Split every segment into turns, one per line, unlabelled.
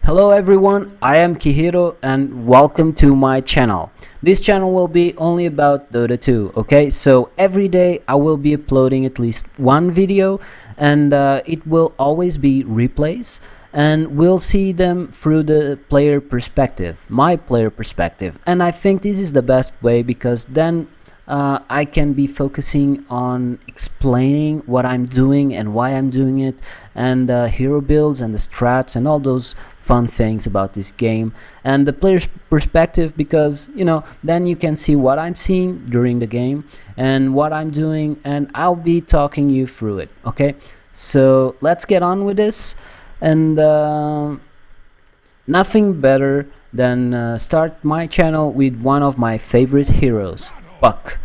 Hello everyone, I am Kihiru and welcome to my channel. This channel will be only about Dota 2, okay? So every day I will be uploading at least one video and it will always be replays and we'll see them through the player perspective, my player perspective. And I think this is the best way because then I can be focusing on explaining what I'm doing and why I'm doing it, and hero builds and the strats and all those fun things about this game, and the player's perspective, because then you can see what I'm seeing during the game and what I'm doing, and I'll be talking you through it. Okay, so let's get on with this, and nothing better than start my channel with one of my favorite heroes, Puck.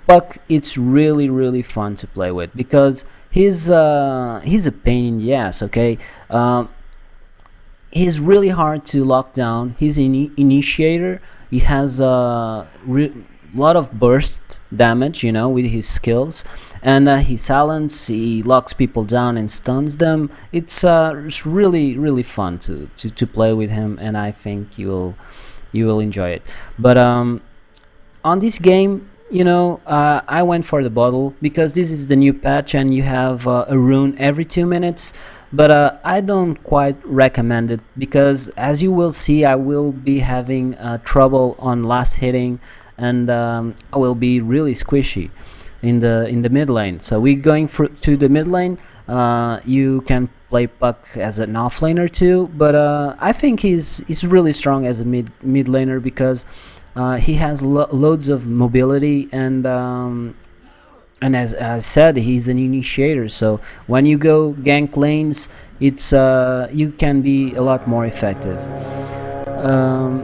Puck, it's really fun to play with because he's a pain in the ass. Okay, he's really hard to lock down. He's an initiator. He has a lot of burst damage, with his skills, and he silence. He locks people down and stuns them. It's really fun to play with him, and I think you will enjoy it. But on this game, I went for the bottle because this is the new patch and you have a rune every 2 minutes. But I don't quite recommend it because, as you will see, I will be having trouble on last hitting, and I will be really squishy in the mid lane. So we're going to the mid lane. You can play Puck as an offlaner too, but I think he's really strong as a mid laner because he has loads of mobility, and as I said, he's an initiator. So when you go gank lanes, it's you can be a lot more effective. Um,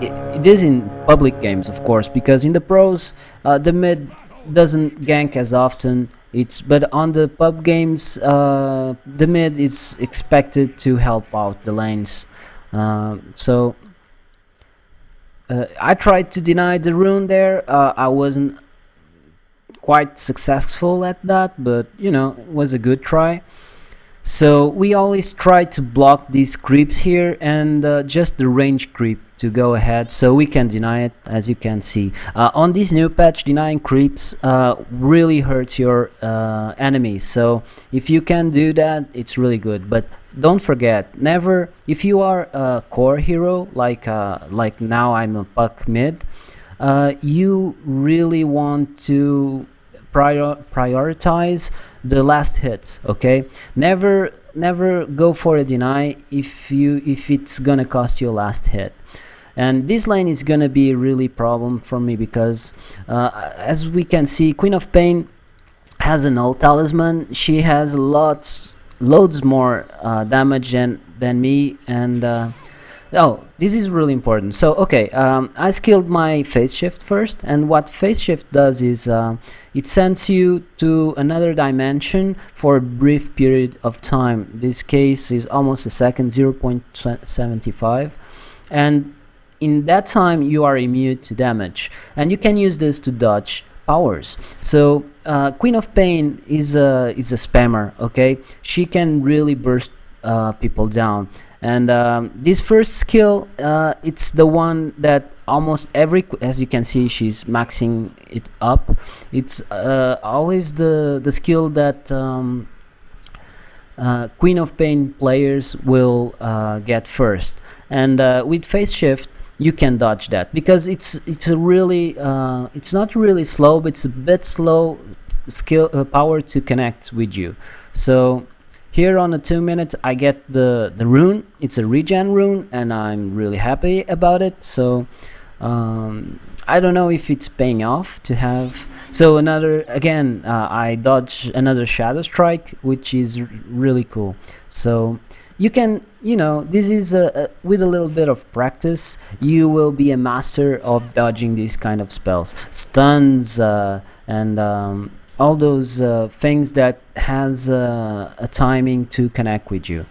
it is in public games, of course, because in the pros, the mid doesn't gank as often. But on the pub games, the mid is expected to help out the lanes. So I tried to deny the rune there. I wasn't quite successful at that, but it was a good try. So we always try to block these creeps here, and just the range creep to go ahead so we can deny it. As you can see, on this new patch, denying creeps really hurts your enemies. So if you can do that, it's really good. But don't forget, never, if you are a core hero like now I'm a Puck mid, you really want to prioritize the last hits. Okay, never go for a deny if it's gonna cost you a last hit. And this lane is gonna be a really problem for me because as we can see, Queen of Pain has an old talisman. She has loads more damage than me, and oh, this is really important. So okay, I skilled my phase shift first, and what phase shift does is it sends you to another dimension for a brief period of time. This case is almost a second, 0.75, and in that time you are immune to damage, and you can use this to dodge powers. So Queen of Pain is a spammer. Okay, she can really burst people down, and this first skill, it's the one that almost as you can see, she's maxing it up. It's always the skill that Queen of Pain players will get first, and with phase shift you can dodge that because it's a really it's not really slow, but it's a bit slow skill power to connect with you. So here on the 2 minutes I get the rune. It's a regen rune and I'm really happy about it. So I don't know if it's paying off to have. So another, again, I dodge another shadow strike, which is really cool. So you can, this is with a little bit of practice, you will be a master of dodging these kind of spells, stuns, and all those things that has a timing to connect with you.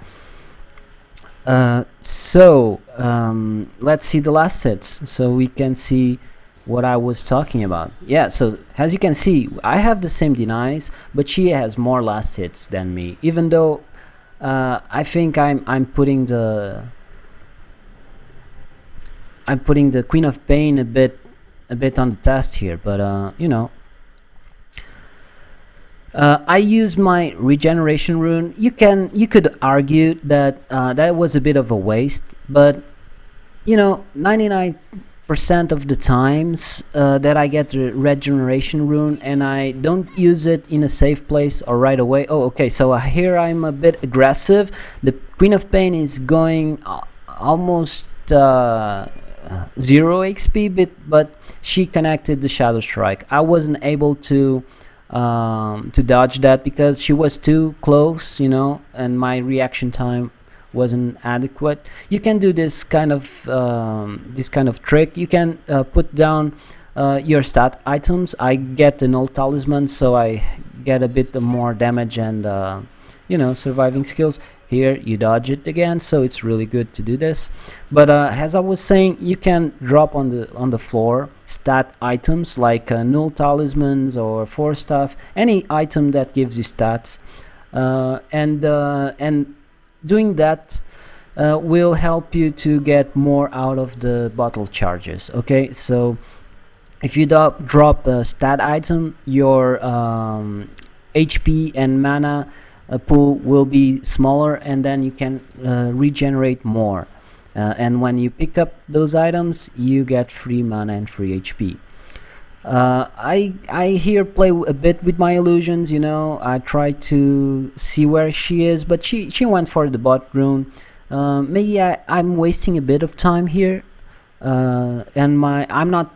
So let's see the last hits so we can see what I was talking about. Yeah, so as you can see, I have the same denies, but she has more last hits than me, even though I think I'm putting the Queen of Pain a bit on the test here, but you know, I use my regeneration rune. You could argue that that was a bit of a waste, but you know, 99% of the times that I get the regeneration rune and I don't use it in a safe place or right away. Oh, okay, so here I'm a bit aggressive. The Queen of Pain is going almost 0 XP, but she connected the Shadow Strike. I wasn't able to dodge that because she was too close, you know, and my reaction time wasn't adequate. You can do this kind of trick. You can put down your stat items. I get an old talisman, so I get a bit more damage and you know, surviving skills. Here you dodge it again, so it's really good to do this. But as I was saying, you can drop on the floor stat items like null talismans or force staff, any item that gives you stats, and doing that will help you to get more out of the bottle charges. Okay, so if you drop a stat item, your HP and mana pool will be smaller, and then you can regenerate more. And when you pick up those items, you get free mana and free HP. I here play a bit with my illusions, you know. I try to see where she is, but she went for the bot rune. Maybe I'm wasting a bit of time here, and I'm not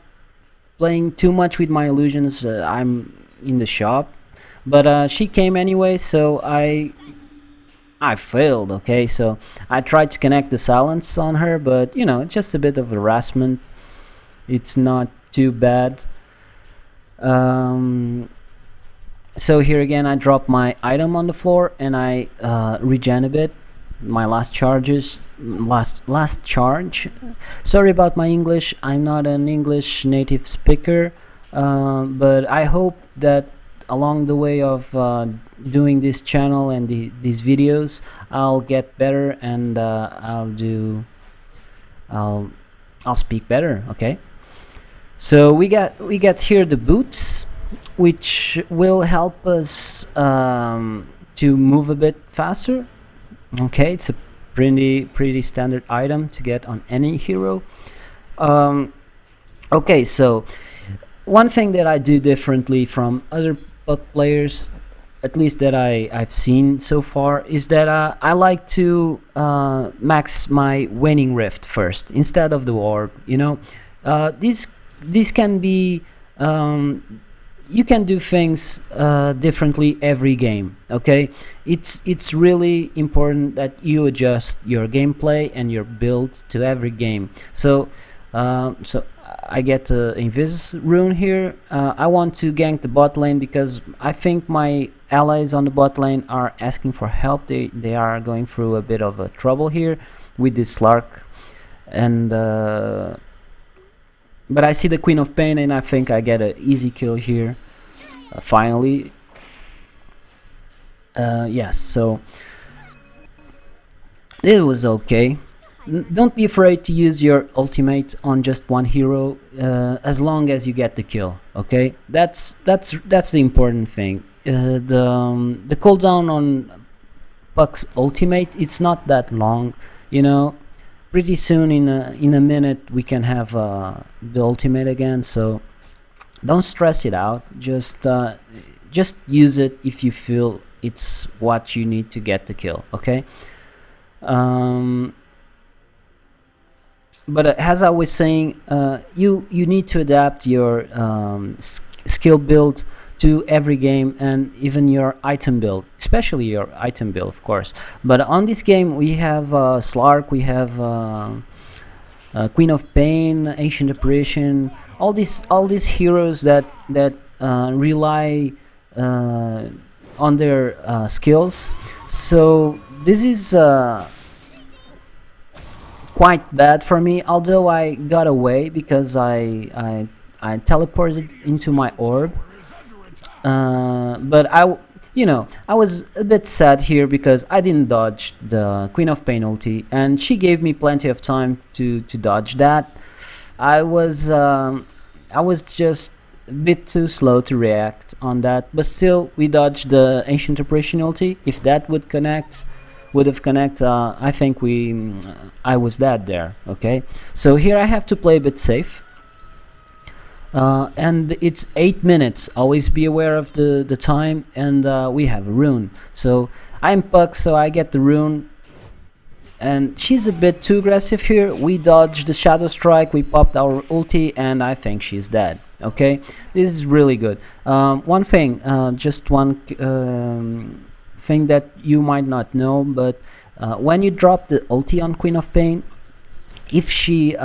playing too much with my illusions. I'm in the shop, but she came anyway, so I failed. Okay, so I tried to connect the silence on her, but you know, it's just a bit of harassment. It's not too bad. So here again, I drop my item on the floor and I regen a bit. My last charge. Sorry about my English. I'm not an English native speaker, but I hope that along the way of doing this channel and these videos, I'll get better and I'll speak better. Okay. So we get here the boots, which will help us to move a bit faster. Okay, it's a pretty standard item to get on any hero. Okay, so one thing that I do differently from other puck players, at least that I've seen so far, is that I like to max my waning rift first instead of the orb. You know, these can be you can do things differently every game. Okay, it's really important that you adjust your gameplay and your build to every game. So I get the invis rune here. I want to gank the bot lane because I think my allies on the bot lane are asking for help. They are going through a bit of a trouble here with this Slark, and but I see the Queen of Pain and I think I get an easy kill here. Finally. Yes, so it was okay. Don't be afraid to use your ultimate on just one hero, as long as you get the kill. Okay, that's the important thing. The cooldown on Puck's ultimate, it's not that long, you know. Pretty soon, in a minute, we can have the ultimate again. So don't stress it out. Just use it if you feel it's what you need to get the kill. Okay. But as I was saying, you need to adapt your skill build to every game, and even your item build, especially your item build, of course. But on this game, we have Slark, we have Queen of Pain, Ancient Apparition, all these heroes that rely on their skills. So this is quite bad for me, although I got away because I teleported into my orb. But I was a bit sad here because I didn't dodge the Queen of Pain ulti, and she gave me plenty of time to dodge that. I was just a bit too slow to react on that, but still we dodged the Ancient Operation ulti. If that would have connect, I think I was dead there. Okay, so here I have to play a bit safe. And it's 8 minutes. Always be aware of the time, and we have a rune. So I'm Puck, so I get the rune. And she's a bit too aggressive here. We dodged the Shadow Strike, we popped our ulti, and I think she's dead. Okay, this is really good. One thing, just one thing that you might not know, but when you drop the ulti on Queen of Pain, if she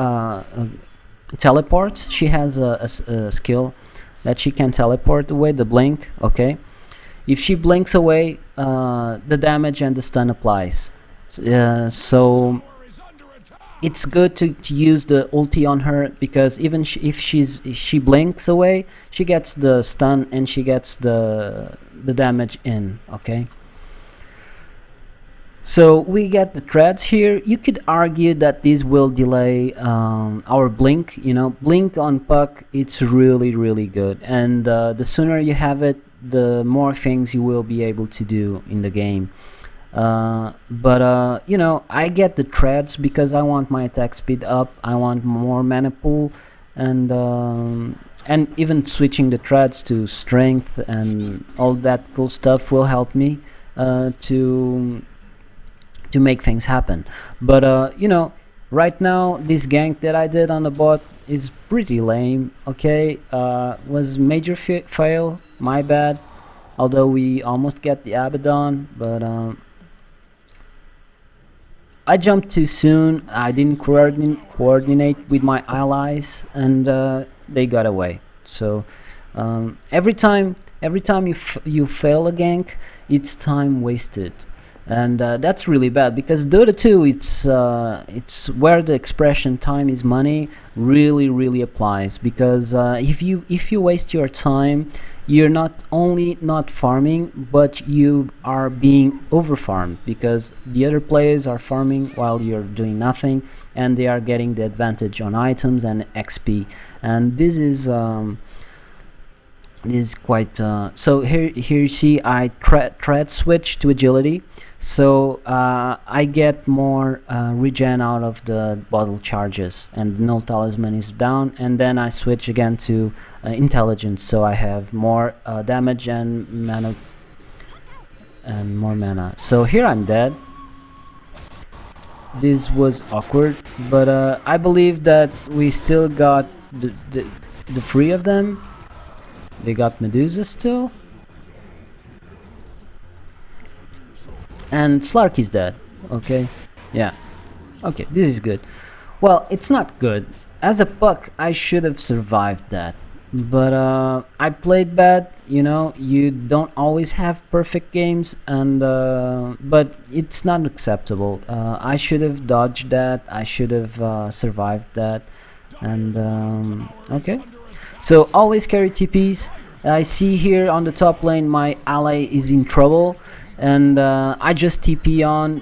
teleports, she has a skill that she can teleport away, the blink. Okay, if she blinks away, the damage and the stun applies. So it's good to use the ulti on her, because even if she blinks away, she gets the stun and she gets the damage in. Okay, so we get the threads here. You could argue that this will delay our blink. Blink on Puck, it's really good, and the sooner you have it, the more things you will be able to do in the game. But I get the threads because I want my attack speed up, I want more mana pool, and even switching the threads to strength and all that cool stuff will help me to make things happen. But right now this gank that I did on the bot is pretty lame. Okay, was major fail, my bad, although we almost get the Abaddon, but I jumped too soon. I didn't coordinate with my allies, and they got away. So every time you fail a gank, it's time wasted, and that's really bad, because Dota 2, it's where the expression "time is money" really applies. Because if you waste your time, you're not only not farming, but you are being over farmed, because the other players are farming while you're doing nothing, and they are getting the advantage on items and XP. And this is quite so here you see I thread switch to agility, so I get more regen out of the bottle charges, and null talisman is down, and then I switch again to intelligence, so I have more damage and mana, and more mana. So here I'm dead. This was awkward, but I believe that we still got the three of them. They got Medusa still, and Slark is dead. Okay, yeah, okay, this is good. Well, it's not good. As a Puck, I should have survived that, but I played bad. You don't always have perfect games, and but it's not acceptable. I should have dodged that, I should have survived that, and okay. So always carry TPs. I see here on the top lane my ally is in trouble, and I just TP on,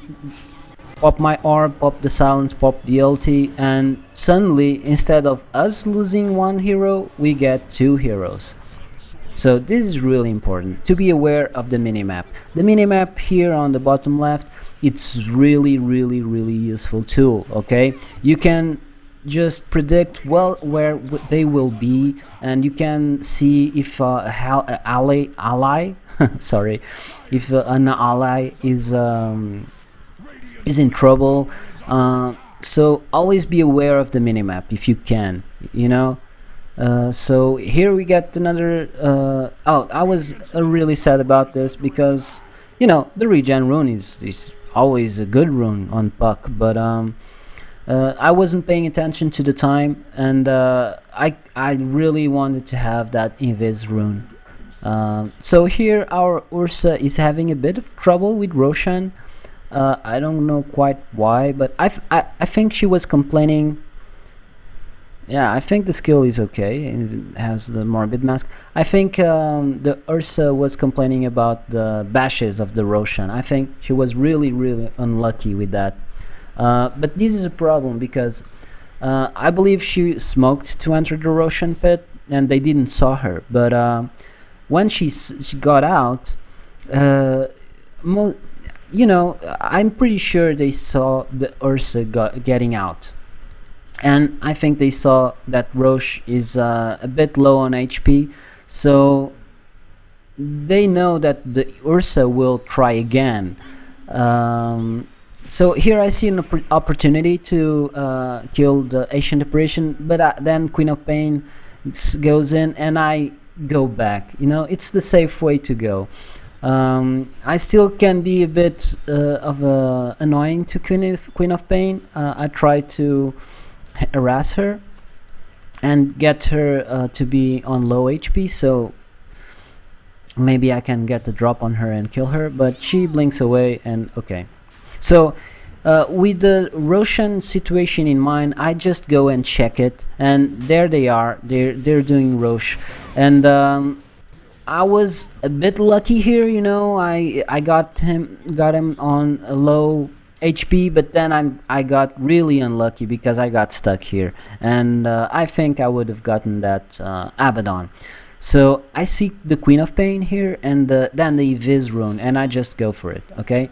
pop my orb, pop the silence, pop the ulti, and suddenly instead of us losing one hero, we get two heroes. So this is really important to be aware of the minimap. The minimap here on the bottom left, it's really useful tool. Okay, you can just predict well where they will be, and you can see if ally sorry, if an ally is in trouble. So always be aware of the minimap if you can. So here we get another oh, I was really sad about this, because the regen rune is always a good rune on Puck, but I wasn't paying attention to the time, and I really wanted to have that invis rune. So here our Ursa is having a bit of trouble with Roshan. I don't know quite why, but I think she was complaining Yeah, I think the skill is okay. It has the morbid mask. I think the Ursa was complaining about the bashes of the Roshan. I think she was really, really unlucky with that. But this is a problem because I believe she smoked to enter the Roshan pit, and they didn't saw her. But when she got out, uh, mo- I'm pretty sure they saw the Ursa getting out, and I think they saw that Roche is a bit low on HP, so they know that the Ursa will try again. Um, so here I see an opportunity to kill the Ancient Apparition, but then Queen of Pain goes in, and I go back. It's the safe way to go. I still can be a bit annoying to Queen of Pain. I try to harass her and get her to be on low HP, so maybe I can get the drop on her and kill her, but she blinks away, and okay. So with the Roshan situation in mind, I just go and check it, and there they are. They're doing Rosh, and I was a bit lucky here. I got him on a low HP, but then I got really unlucky because I got stuck here, and I think I would have gotten that Abaddon. So I seek the Queen of Pain here, and then the Viz rune, and I just go for it. Okay.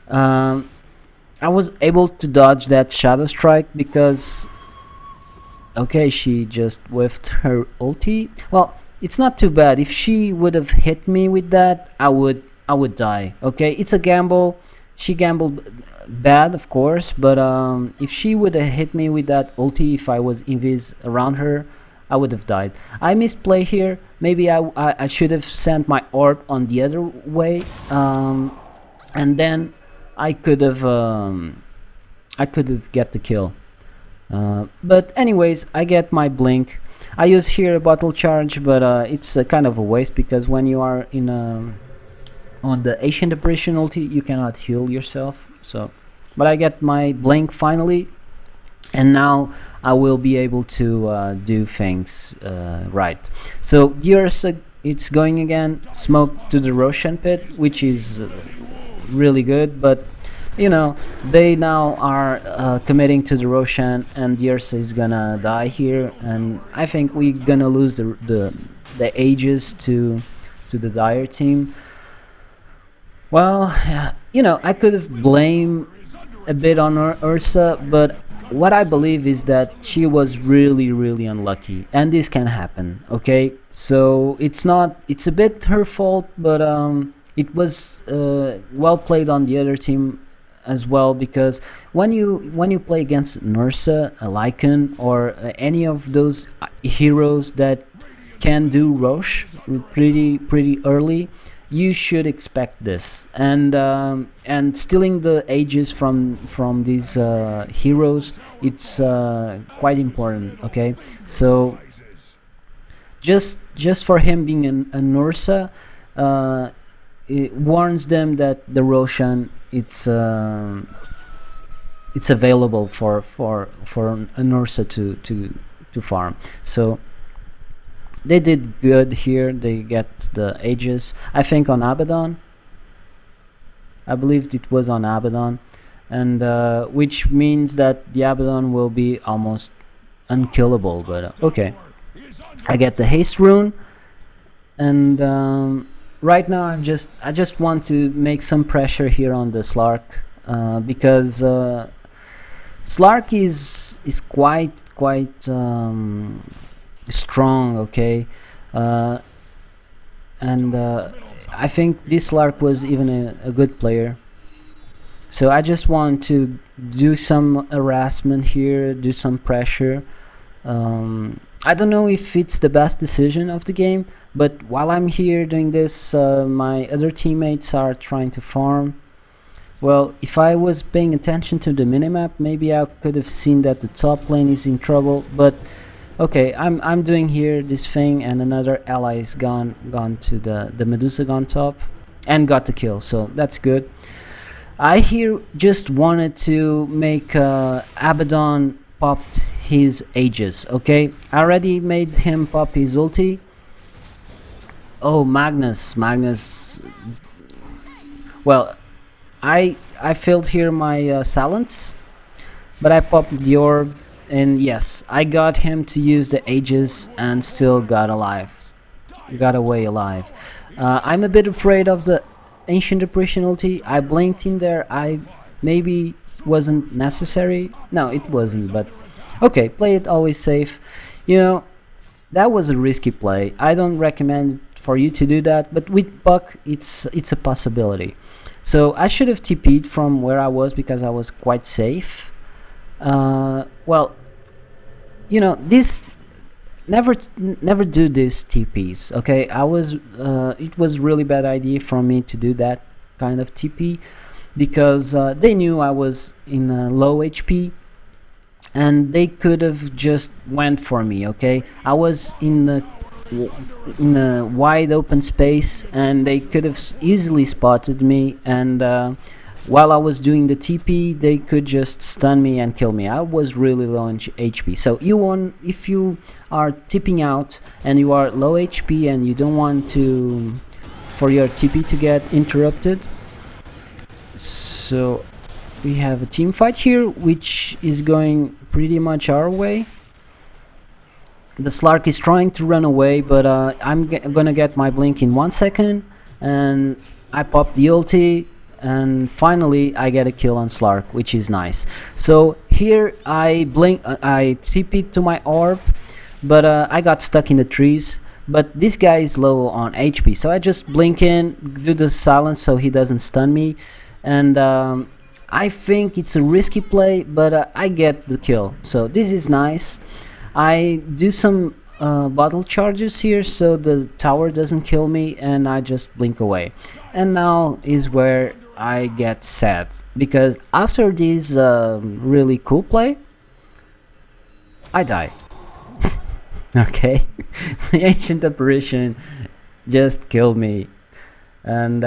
Um, I was able to dodge that Shadow Strike because, okay, she just whiffed her ulti. Well, it's not too bad. If she would have hit me with that, I would die. Okay, it's a gamble. She gambled bad, of course, but if she would have hit me with that ulti, if I was invis around her, I would have died. I misplay here. Maybe I should have sent my orb on the other way, and then I could have get the kill. But anyways, I get my blink. I use here a bottle charge, but it's kind of a waste because when you are on the Ancient Apparition ulti, you cannot heal yourself. So, but I get my blink finally, and now I will be able to do things right. So here's it's going again. Smoke to the Roshan pit, which is really good, but they now are committing to the Roshan, and Yersa is gonna die here, and I think we're gonna lose the Aegis to the Dire team. Well, I could have blamed a bit on Ursa, but what I believe is that she was really, really unlucky, and this can happen. Okay, so it's a bit her fault, but it was well played on the other team as well, because when you play against Nursa, a Lycan, or any of those heroes that can do Roche pretty early, you should expect this. And stealing the ages from these heroes, it's quite important. Okay, so just for him being a Nursa, it warns them that the Roshan it's available for a Nursa to farm. So they did good here. They get the Aegis, I think, on Abaddon. I believe it was on Abaddon, and which means that the Abaddon will be almost unkillable. But okay, I get the haste rune, and right now I just want to make some pressure here on the Slark, because Slark is quite strong. Okay, uh, and I think this Slark was even a good player. So I just want to do some harassment here, do some pressure. I don't know if it's the best decision of the game, but while I'm here doing this, my other teammates are trying to farm. Well, if I was paying attention to the minimap, maybe I could have seen that the top lane is in trouble, but okay, I'm doing here this thing, and another ally is gone to the Medusa gone top and got the kill, so that's good. I here just wanted to make Abaddon popped his ages. Okay, I already made him pop his ulti. Oh, Magnus. Well, I failed here my silence, but I popped the orb, and yes, I got him to use the ages and still got away alive. I'm a bit afraid of the ancient depression ulti. I blinked in there. I maybe wasn't necessary. No, it wasn't. But okay, play it always safe. You know, that was a risky play. I don't recommend for you to do that. But with Buck, it's a possibility. So I should have TP'd from where I was because I was quite safe. Well, this never do this TPs. Okay, it was really bad idea for me to do that kind of TP because they knew I was in low HP and they could have just went for me. Okay, I was in a wide open space and they could have easily spotted me, and while I was doing the TP they could just stun me and kill me. I was really low in HP. So if you are tipping out and you are low HP and you don't want to for your TP to get interrupted, so we have a team fight here which is going pretty much our way. The Slark is trying to run away, but I'm gonna get my blink in 1 second, and I pop the ulti, and finally I get a kill on Slark, which is nice. So here I TP'd to my orb, but I got stuck in the trees. But this guy is low on HP, so I just blink in, do the silence so he doesn't stun me, and I think it's a risky play, but I get the kill, so this is nice. I do some bottle charges here so the tower doesn't kill me, and I just blink away. And now is where I get sad, because after this really cool play I die. Okay. The ancient apparition just killed me, and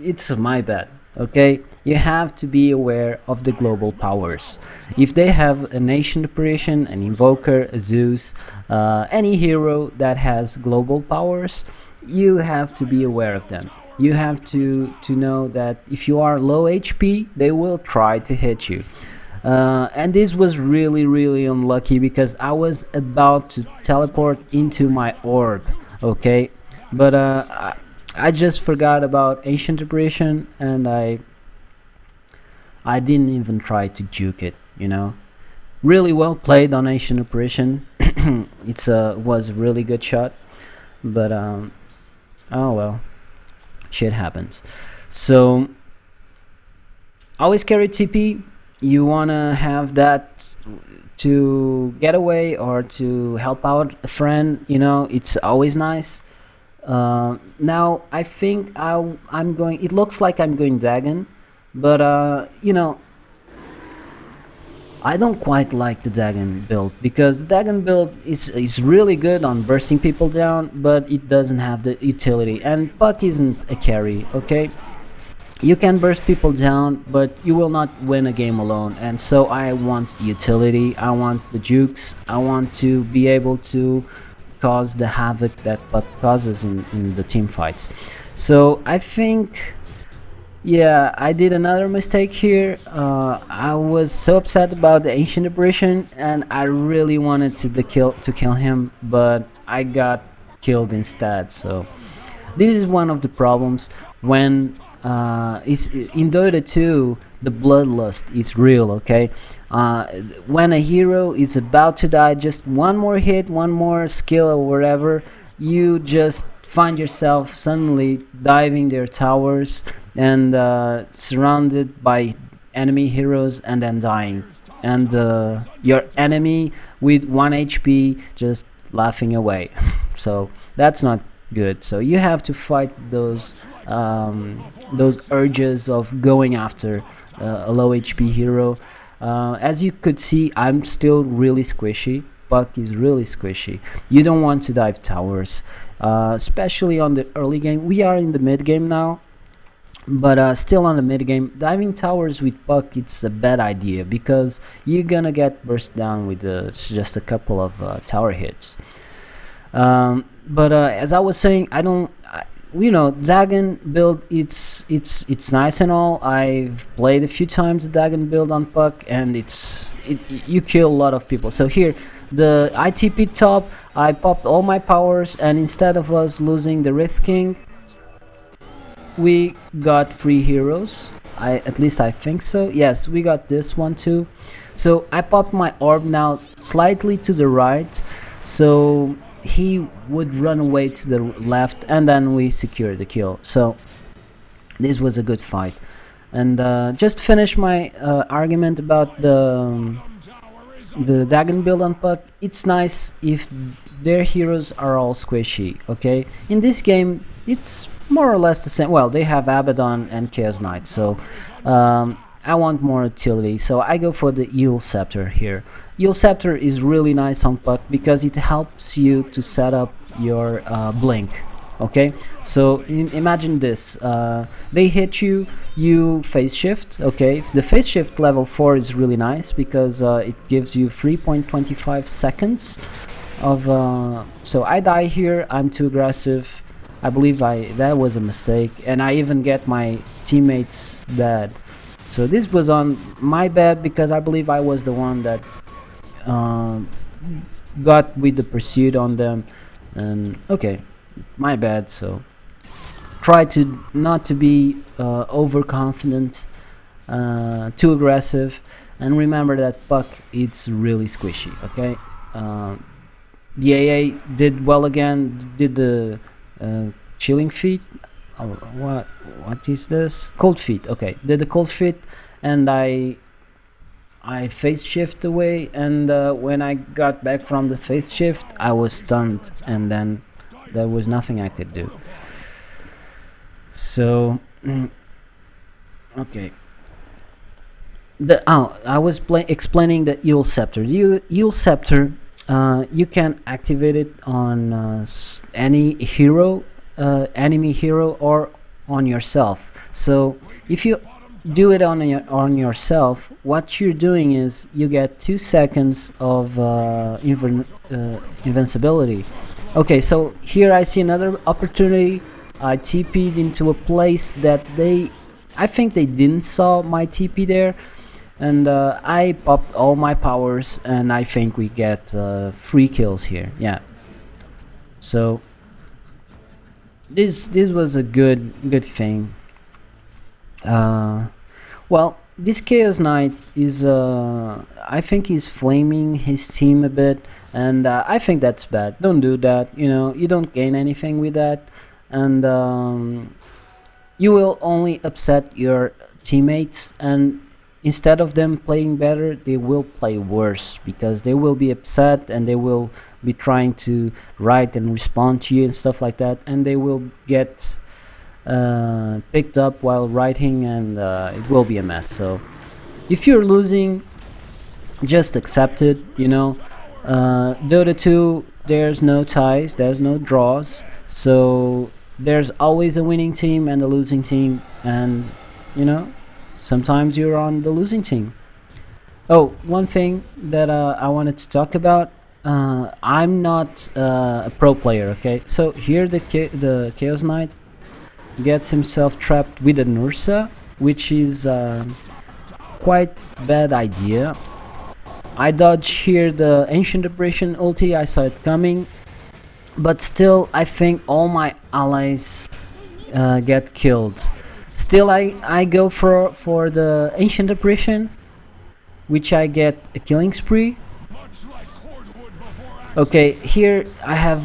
it's my bad. Okay, you have to be aware of the global powers. If they have a nation apparition, an invoker, a Zeus, any hero that has global powers, you have to be aware of them. You have to know that if you are low HP, they will try to hit you. And this was really unlucky because I was about to teleport into my orb. Okay, but I just forgot about ancient apparition, and I didn't even try to juke it. Really well played on ancient apparition. It's was a really good shot, but oh well, shit happens. So always carry TP. You wanna have that to get away or to help out a friend. It's always nice. Now I think I'm going. It looks like I'm going Dagon, but I don't quite like the Dagon build, because the Dagon build is really good on bursting people down, but it doesn't have the utility. And Puck isn't a carry. Okay, you can burst people down, but you will not win a game alone. And so I want utility. I want the jukes. I want to be able to cause the havoc that Puck causes in the team fights. So I think, yeah, I did another mistake here. I was so upset about the ancient apparition, and I really wanted to kill him, but I got killed instead. So this is one of the problems when in Dota 2 the bloodlust is real. Okay, when a hero is about to die, just one more hit, one more skill or whatever, you just find yourself suddenly diving their towers and surrounded by enemy heroes and then dying, and your enemy with 1 HP just laughing away. So that's not good. So you have to fight those urges of going after a low HP hero. As you could see, I'm still really squishy. Puck is really squishy. You don't want to dive towers, especially on the early game. We are in the mid game now, But still on the mid game, diving towers with puck, it's a bad idea because you're gonna get burst down with just a couple of tower hits. But as I was saying, I don't. Dragon build. It's nice and all. I've played a few times the Dragon build on puck, and you kill a lot of people. So here, the ITP top, I popped all my powers, and instead of us losing the Wraith King, we got 3 heroes. At least I think so. Yes, we got this one too. So I popped my orb now slightly to the right, so he would run away to the left, and then we secured the kill. So this was a good fight. And just finish my argument about the Dagon build on puck. It's nice if their heroes are all squishy, okay? In this game, it's more or less the same. Well, they have Abaddon and Chaos Knight, so I want more utility, so I go for the Eel Scepter here. Eel Scepter is really nice on puck because it helps you to set up your blink. Okay, so imagine this: they hit you, you phase shift. Okay, the phase shift level 4 is really nice because it gives you 3.25 seconds of. So I die here. I'm too aggressive. I believe that was a mistake, and I even get my teammates dead. So this was on my bad because I believe I was the one that got with the pursuit on them, and okay, my bad. So try to not to be overconfident, too aggressive, and remember that puck it's really squishy. Okay, the AA did well again. Did the chilling feet. Oh, what is this? Cold feet. Okay, did the cold feet, and I phase shift away, and when I got back from the phase shift, I was stunned, and then there was nothing I could do. So okay. I was explaining the Eel Scepter. Eel Scepter, you can activate it on any hero, enemy hero, or on yourself. So if you do it on yourself, what you're doing is you get 2 seconds of invincibility. Okay, so here I see another opportunity. I TP'd into a place that I think they didn't saw my TP there, and I popped all my powers, and I think we get 3 kills here. Yeah. So this was a good thing. Well, this Chaos Knight is I think he's flaming his team a bit, and I think that's bad. Don't do that. You don't gain anything with that, and you will only upset your teammates, and instead of them playing better, they will play worse because they will be upset and they will be trying to write and respond to you and stuff like that, and they will get picked up while writing, and it will be a mess. So if you're losing, just accept it. Dota 2, there's no ties, there's no draws, so there's always a winning team and a losing team, and sometimes you're on the losing team. Oh, one thing that I wanted to talk about. I'm not a pro player, okay? So here the Chaos Knight gets himself trapped with an Ursa, which is quite bad idea. I dodge here the Ancient Aberration ulti. I saw it coming, but still I think all my allies get killed. Still I go for the Ancient Aberration, which I get a killing spree. Okay, here I have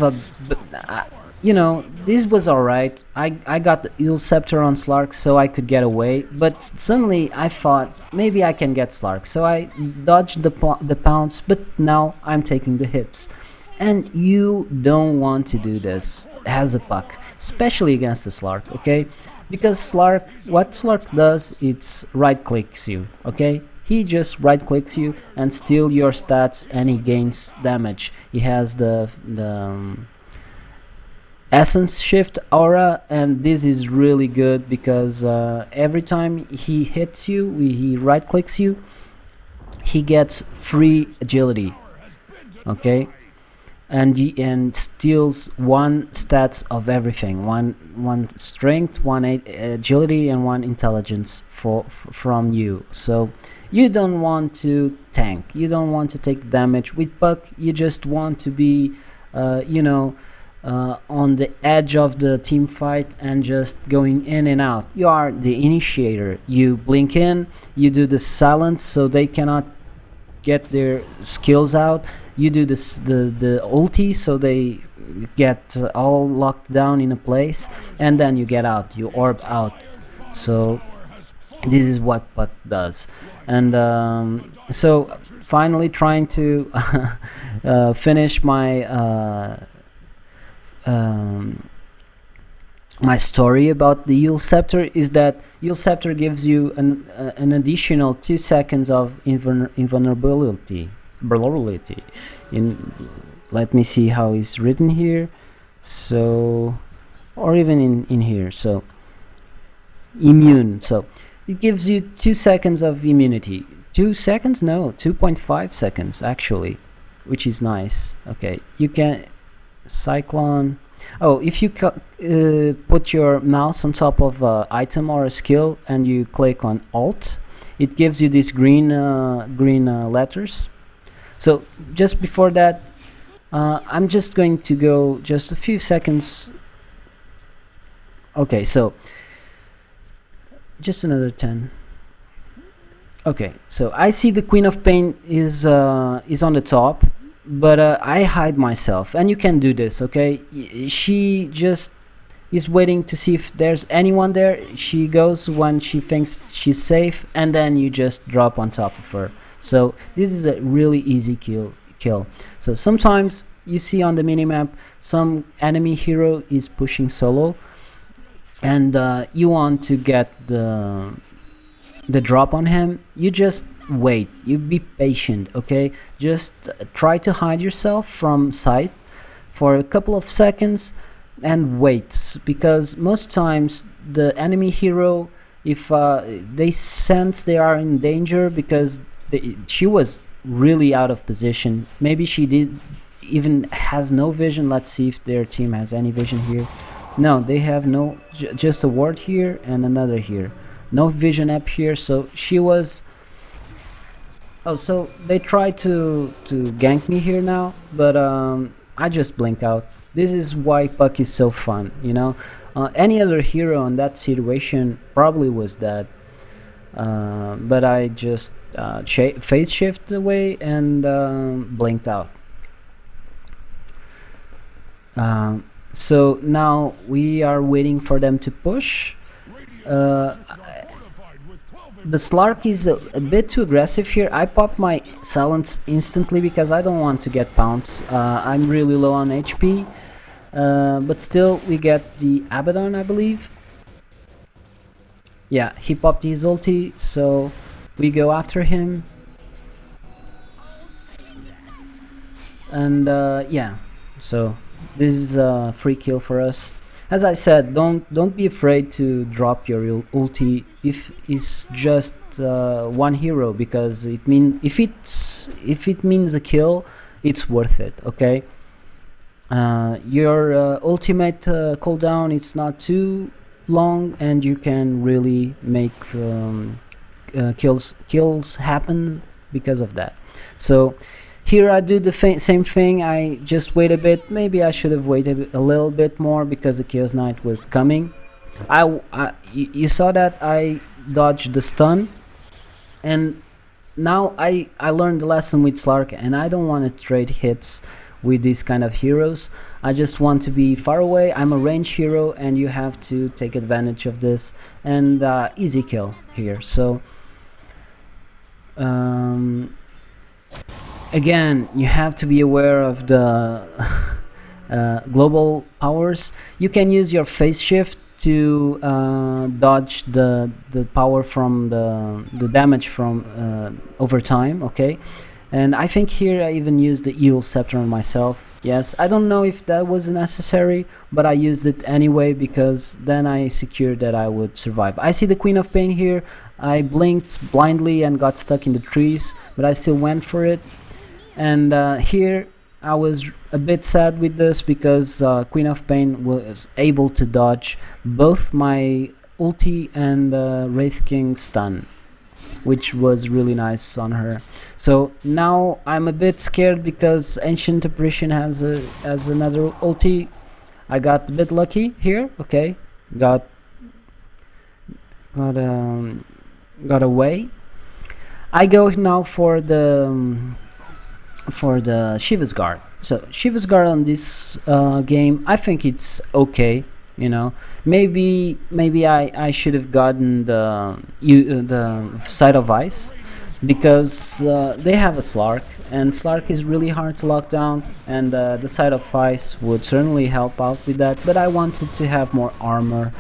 this was alright. I got the Eel Scepter on Slark, so I could get away, but suddenly I thought maybe I can get Slark, so I dodged the pounce, but now I'm taking the hits. And you don't want to do this as a puck, especially against the Slark, okay? Because what Slark does, it's right clicks you, okay? He just right clicks you and steal your stats, and he gains damage. He has the essence shift aura, and this is really good because every time he hits you, he right clicks you, he gets free agility, okay, and steals one stats of everything, one strength, one agility, and one intelligence from you. So you don't want to tank, you don't want to take damage with Puck, you just want to be on the edge of the team fight and just going in and out. You are the initiator, you blink in, you do the silence so they cannot get their skills out, you do this the ulti so they get all locked down in a place, and then you get out, you orb out. So this is what Puck does. And so finally trying to finish um, my story about the Yule Scepter is that Yule Scepter gives you an additional 2 seconds of invulnerability. Let me see how it's written here. So, or even in here. So, immune. So, it gives you 2 seconds of immunity. 2 seconds? No, 2.5 seconds actually, which is nice. Okay, you can Cyclone. Oh, if you put your mouse on top of an item or a skill and you click on Alt, it gives you these green letters. So just before that, I'm just going to go just a few seconds. Okay, so just another 10. Okay, so I see the Queen of Pain is on the top, but I hide myself, and you can do this, okay? She just is waiting to see if there's anyone there. She goes when she thinks she's safe, and then you just drop on top of her. So this is a really easy kill. So sometimes you see on the minimap some enemy hero is pushing solo, and you want to get the drop on him. You just wait, you be patient, okay? Just try to hide yourself from sight for a couple of seconds and wait, because most times the enemy hero, if they sense they are in danger, because she was really out of position, maybe she did even has no vision. Let's see if their team has any vision here. No, they have no, just a ward here and another here, no vision up here. So she was, oh, so they tried to gank me here now, but I just blink out. This is why Puck is so fun, you know. Any other hero in that situation probably was dead, but I just phase shift away and blinked out. So now we are waiting for them to push. The Slark is a bit too aggressive here. I pop my silence instantly because I don't want to get pounced. I'm really low on HP, but still we get the Abaddon, I believe. Yeah, he popped his ulti, so we go after him. And yeah, so this is a free kill for us. As I said, don't be afraid to drop your ulti if it's just one hero, because if it means a kill, it's worth it. Okay, your ultimate cooldown, it's not too long, and you can really make kills happen because of that. So here I do the same thing. I just wait a bit. Maybe I should have waited a little bit more because the Chaos Knight was coming. You saw that I dodged the stun, and now I learned the lesson with Slark, and I don't want to trade hits with these kind of heroes. I just want to be far away. I'm a range hero, and you have to take advantage of this, and easy kill here. So again, you have to be aware of the global powers. You can use your phase shift to dodge the power from the damage from over time. Okay, and I think here I even used the Yule Scepter on myself. Yes, I don't know if that was necessary, but I used it anyway because then I secured that I would survive. I see the Queen of Pain here. I blinked blindly and got stuck in the trees, but I still went for it. And here I was a bit sad with this because Queen of Pain was able to dodge both my ulti and Wraith King stun, which was really nice on her. So now I'm a bit scared because Ancient Apparition has another ulti. I got a bit lucky here. Okay, got got um, got away. I go now for the Shiva's Guard. So Shiva's Guard on this game, I think it's okay. You know, maybe I should have gotten the Side of Ice because they have a Slark, and Slark is really hard to lock down, and the Side of Ice would certainly help out with that. But I wanted to have more armor,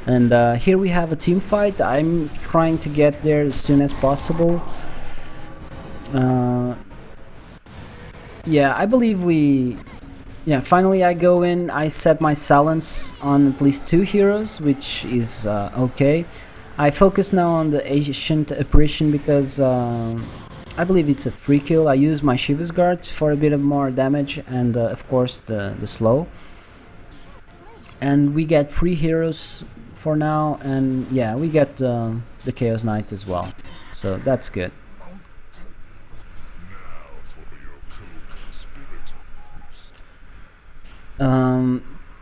and here we have a team fight. I'm trying to get there as soon as possible. Uh, yeah, I believe we. Yeah, finally I go in. I set my silence on at least 2 heroes, which is okay. I focus now on the Ancient Apparition because I believe it's a free kill. I use my Shiva's Guard for a bit of more damage and of course the slow. And we get 3 heroes for now, and yeah, we get the Chaos Knight as well. So that's good.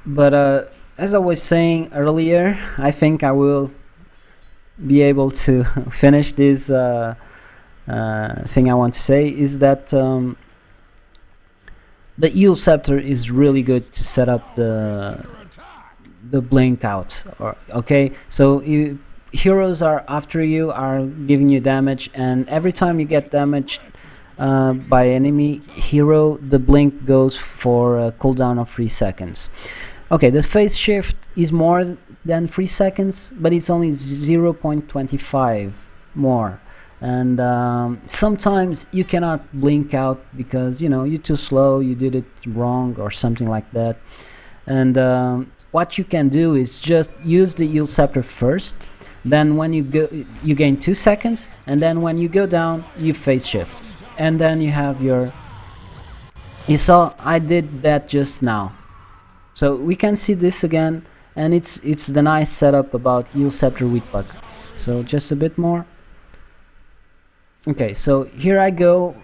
But as I was saying earlier, I think I will be able to finish this thing I want to say is that the Eel Scepter is really good to set up the blink out. Okay, so heroes are after you, are giving you damage, and every time you get damaged by enemy hero, the blink goes for a cooldown of 3 seconds. Okay, the phase shift is more than 3 seconds, but it's only 0.25 more. And sometimes you cannot blink out because, you know, you're too slow, you did it wrong or something like that. And what you can do is just use the Eel Scepter first, then when you go, you gain 2 seconds, and then when you go down, you phase shift. And then you have your... You saw I did that just now. So we can see this again, and it's the nice setup about Eel Scepter with Puck. So just a bit more. Okay, so here I go.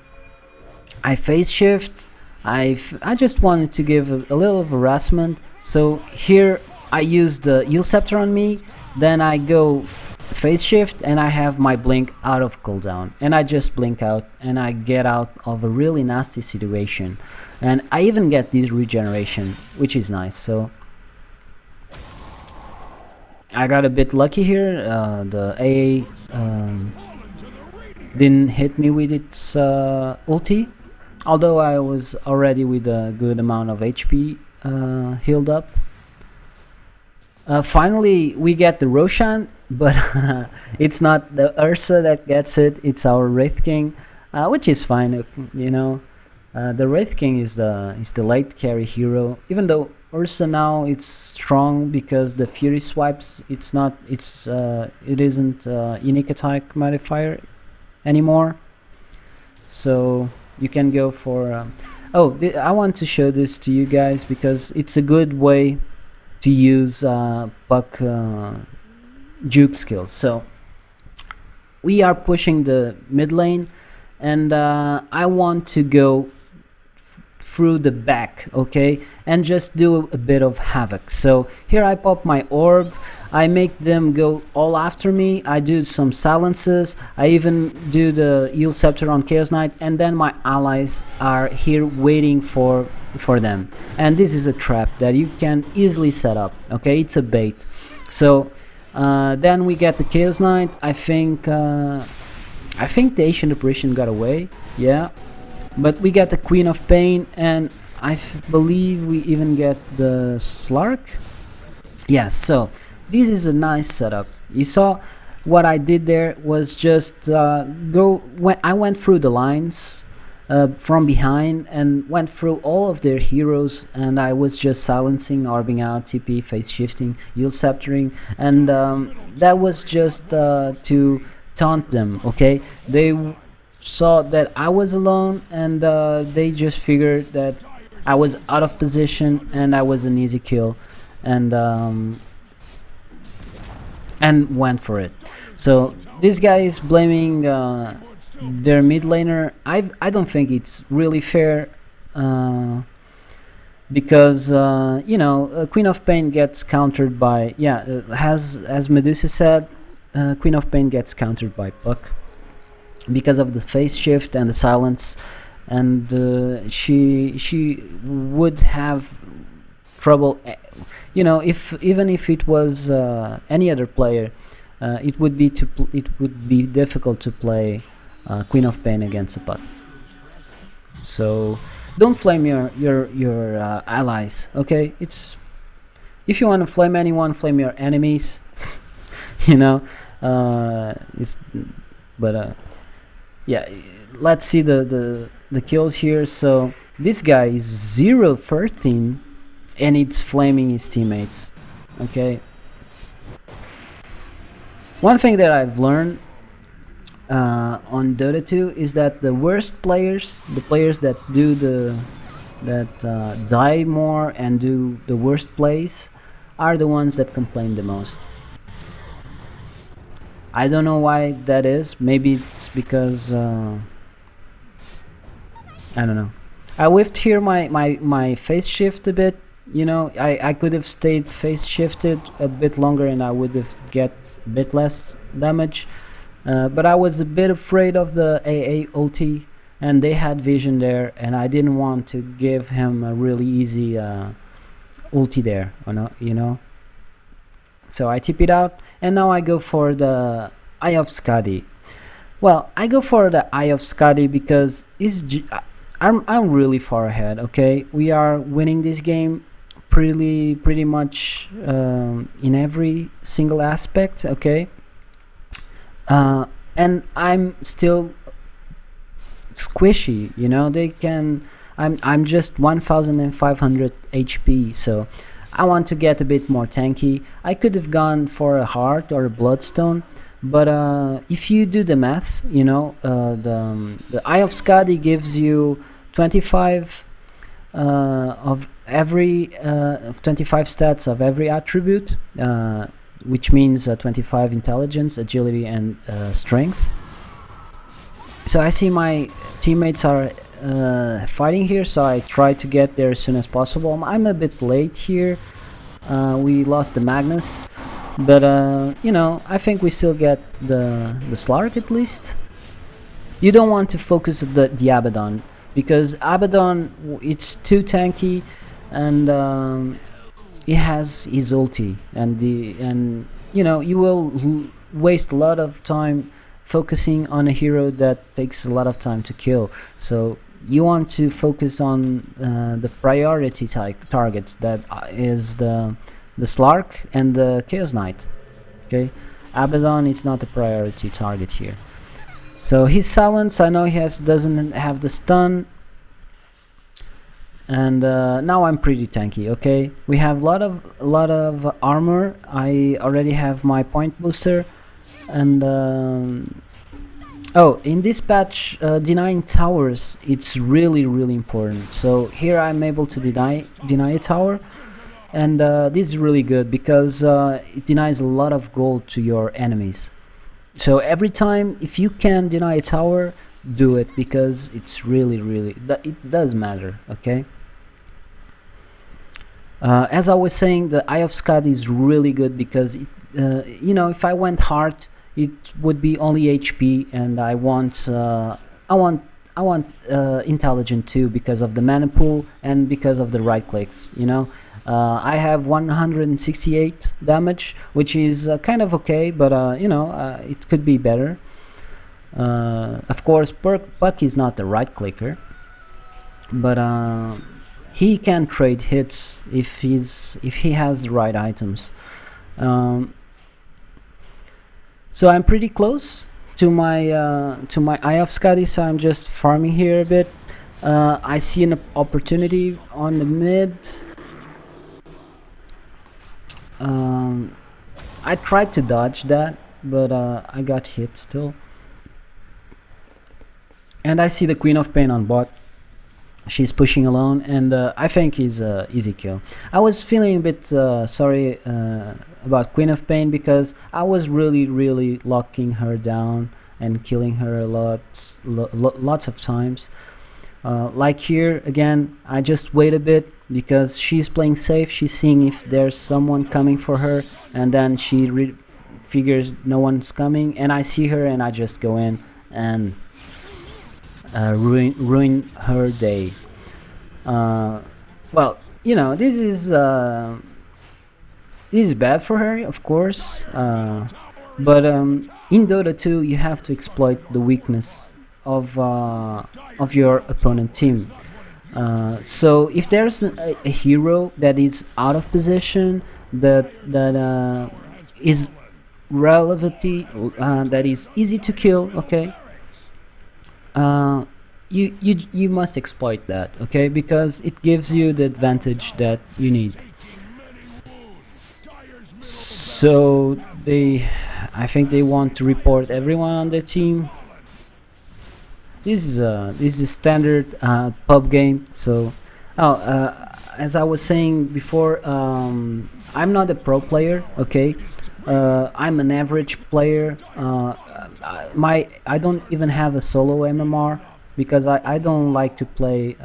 I phase shift. I just wanted to give a little of harassment. So here I use the Eel Scepter on me, then I go phase shift, and I have my blink out of cooldown, and I just blink out and I get out of a really nasty situation, and I even get this regeneration, which is nice. So I got a bit lucky here. The AA didn't hit me with its ulti, although I was already with a good amount of HP healed up. Finally we get the Roshan, but it's not the Ursa that gets it, it's our Wraith King, which is fine, you know. The Wraith King is the late carry hero, even though Ursa now it's strong because the Fury swipes, it isn't unique attack modifier anymore, so you can go for I want to show this to you guys because it's a good way to use Puck juke skills. So we are pushing the mid lane, and I want to go through the back, okay, and just do a bit of havoc. So here I pop my orb, I make them go all after me, I do some silences, I even do the Eel Scepter on Chaos Knight, and then my allies are here waiting for them. And this is a trap that you can easily set up, okay, it's a bait. So then we get the Chaos Knight. I think the Ancient Apparition got away, yeah, but we get the Queen of Pain, and I believe we even get the Slark. Yes, so this is a nice setup. You saw what I did there was just I went through the lines, from behind and went through all of their heroes, and I was just silencing, orbing out, TP, face shifting, ult sceptering, and that was just to taunt them. Okay, they saw that I was alone, and they just figured that I was out of position and I was an easy kill, and went for it. So this guy is blaming their mid laner. I don't think it's really fair, because Queen of Pain gets countered by, as Medusa said, Queen of Pain gets countered by Puck because of the phase shift and the silence, and she would have trouble. If even if it was any other player, it would be difficult to play Queen of Pain against a Puck. So don't flame your allies. Okay, it's if you want to flame anyone, flame your enemies. you know, it's but yeah. Let's see the kills here. So this guy is 0-13, and it's flaming his teammates. Okay. One thing that I've learned on Dota 2 is that the worst players, the players that die more and do the worst plays, are the ones that complain the most. I don't know why that is. Maybe it's because I don't know. I whiffed here my phase shift a bit. I could have stayed phase shifted a bit longer and I would have get a bit less damage. But I was a bit afraid of the AA ulti, and they had vision there, and I didn't want to give him a really easy ulti there, So I tip it out, and now I go for the Eye of Skadi. Well, I go for the Eye of Skadi because I'm really far ahead. Okay, we are winning this game pretty much in every single aspect. Okay. And I'm still squishy, they can. I'm just 1500 HP, so I want to get a bit more tanky. I could have gone for a heart or a bloodstone, but if you do the math, the Eye of Skadi gives you 25 of every 25 stats of every attribute, which means 25 intelligence, agility, and strength. So I see my teammates are fighting here, so I try to get there as soon as possible. I'm a bit late here. We lost the Magnus, but I think we still get the Slark at least. You don't want to focus the Abaddon, because Abaddon, it's too tanky, and he has his ulti, and you will waste a lot of time focusing on a hero that takes a lot of time to kill. So you want to focus on the priority targets, that is the Slark and the Chaos Knight. Okay, Abaddon is not a priority target here. So his silence, I know he doesn't have the stun, and now I'm pretty tanky. Okay, we have a lot of armor. I already have my point booster, and in this patch, denying towers, it's really important. So here I'm able to deny a tower, and this is really good because it denies a lot of gold to your enemies. So every time, if you can deny a tower, do it, because it's really it does matter. Okay. As I was saying, the Eye of Skadi is really good because if I went hard, it would be only HP, and I want intelligent too, because of the mana pool and because of the right clicks. I have 168 damage, which is kind of okay, but it could be better. Of course, Puck is not the right clicker, but he can trade hits if he has the right items. So I'm pretty close to my Eye of Skadi, so I'm just farming here a bit. I see an opportunity on the mid. I tried to dodge that, but I got hit still. And I see the Queen of Pain on bot. She's pushing alone, and I think he's easy kill. I was feeling a bit sorry about Queen of Pain because I was really locking her down and killing her a lots of times. Like here again, I just wait a bit because she's playing safe. She's seeing if there's someone coming for her, and then she figures no one's coming, and I see her and I just go in and ruin her day. Well, you know, this is bad for her, of course. But in Dota 2, you have to exploit the weakness of your opponent team. So if there's a hero that is out of position, that is relevant, that is easy to kill, okay, you must exploit that, okay, because it gives you the advantage that you need. So I think they want to report everyone on the team. This is standard pub game. So, as I was saying before, I'm not a pro player. Okay, I'm an average player. I don't even have a solo MMR because I don't like to play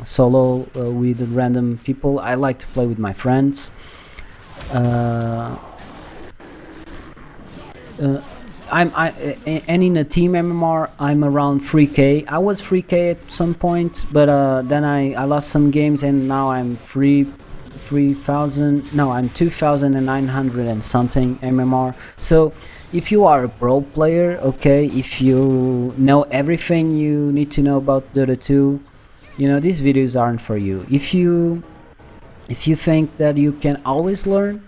solo with random people. I like to play with my friends. And in a team MMR, I'm around 3k. I was 3k at some point, but then I lost some games, and now I'm 3,000. No, I'm 2,900 and something MMR. So if you are a pro player, okay, if you know everything you need to know about Dota 2, you know, these videos aren't for you. If you think that you can always learn,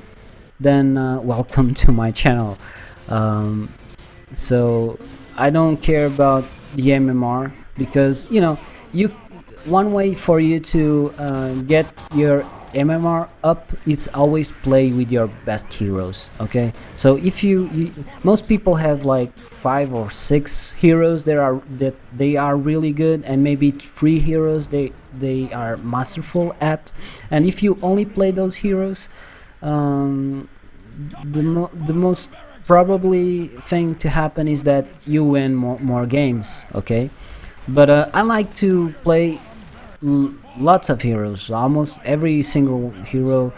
then welcome to my channel. So I don't care about the MMR because, you know, one way for you to get your MMR up is always play with your best heroes. Okay, so if most people have like 5 or 6 heroes that they are really good, and maybe 3 heroes they are masterful at, and if you only play those heroes, the most probably thing to happen is that you win more games. Okay, but I like to play lots of heroes, almost every single hero,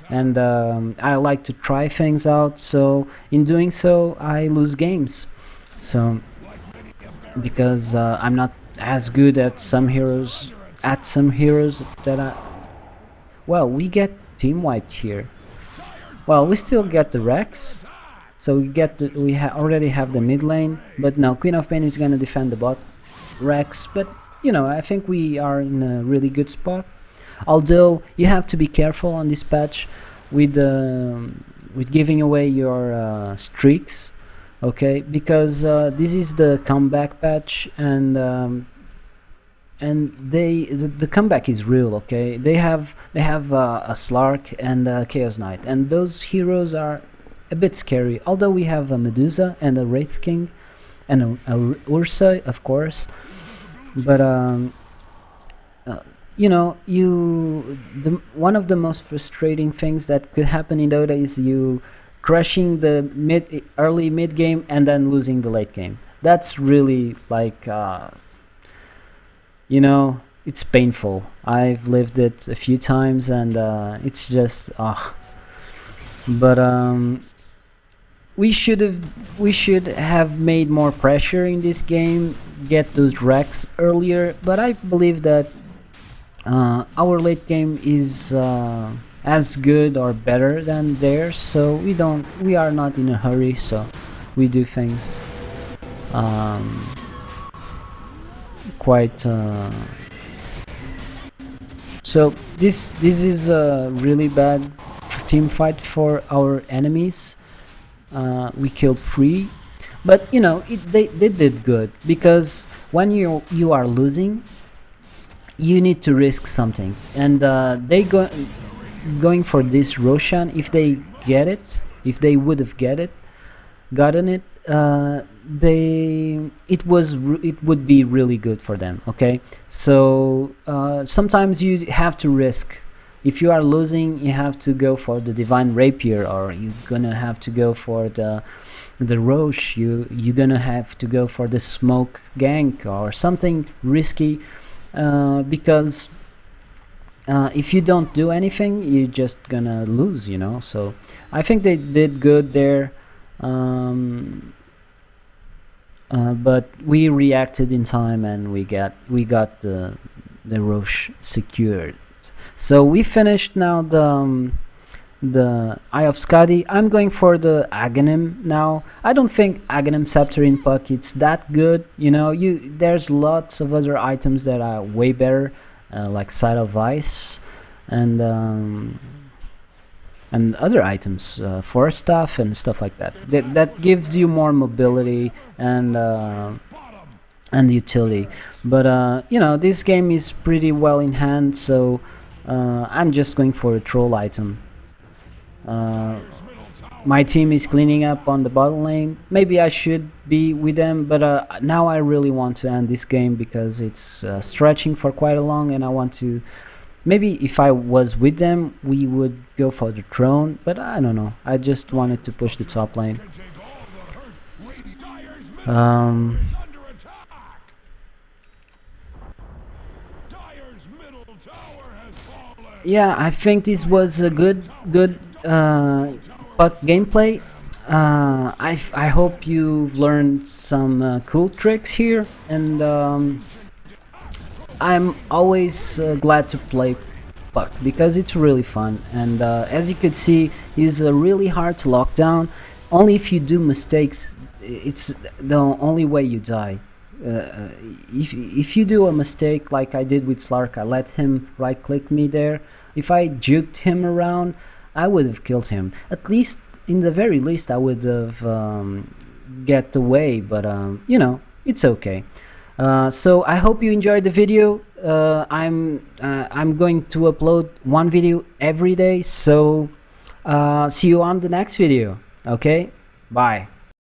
and I like to try things out. So in doing so, I lose games. So because I'm not as good at some heroes that well, we get team wiped here. Well, we still get the Rex, so we already have the mid lane, but now Queen of Pain is gonna defend the bot Rex. But you know, I think we are in a really good spot. Although you have to be careful on this patch with giving away your streaks, okay? Because this is the comeback patch, and the comeback is real. Okay, they have a Slark and a Chaos Knight, and those heroes are a bit scary. Although we have a Medusa and a Wraith King and a Ursa, of course, but you know, one of the most frustrating things that could happen in Dota is you crushing the early mid game and then losing the late game. That's really like you know, it's painful. I've lived it a few times, and it's just but we should have made more pressure in this game, get those Rex earlier. But I believe that our late game is as good or better than theirs, so we are not in a hurry, so we do things quite so this is a really bad team fight for our enemies. We killed 3, But you know, they did good, because when you are losing, you need to risk something, and going for this Roshan. If they get it, if they would have gotten it, it would be really good for them. Okay, so sometimes you have to risk. If you are losing, you have to go for the divine rapier, or you're gonna have to go for the Roche. You're gonna have to go for the smoke gank or something risky, because if you don't do anything, you're just gonna lose, you know. So I think they did good there, um, but we reacted in time, and we got the Roche secured. So we finished now the Eye of Skadi. I'm going for the Aghanim now. I don't think Aghanim Scepter in Puck it's that good. You know, there's lots of other items that are way better, like Side of Ice, and and other items, forest stuff and stuff like that. That gives you more mobility and utility. But you know, this game is pretty well in hand, so I'm just going for a troll item. Uh, my team is cleaning up on the bottom lane. Maybe I should be with them, but now I really want to end this game because it's stretching for quite a long, and I want to. Maybe if I was with them, we would go for the throne, but I don't know. I just wanted to push the top lane. Um, yeah, I think this was a good puck gameplay. I hope you've learned some cool tricks here, and I'm always glad to play puck because it's really fun. And as you could see, it's really hard to lock down. Only if you do mistakes, it's the only way you die. If you do a mistake like I did with Slark, I let him right click me there. If I juked him around, I would have killed him. At least, in the very least, I would have get away. But you know, it's okay. So I hope you enjoyed the video. I'm going to upload one video every day. So see you on the next video. Okay, bye.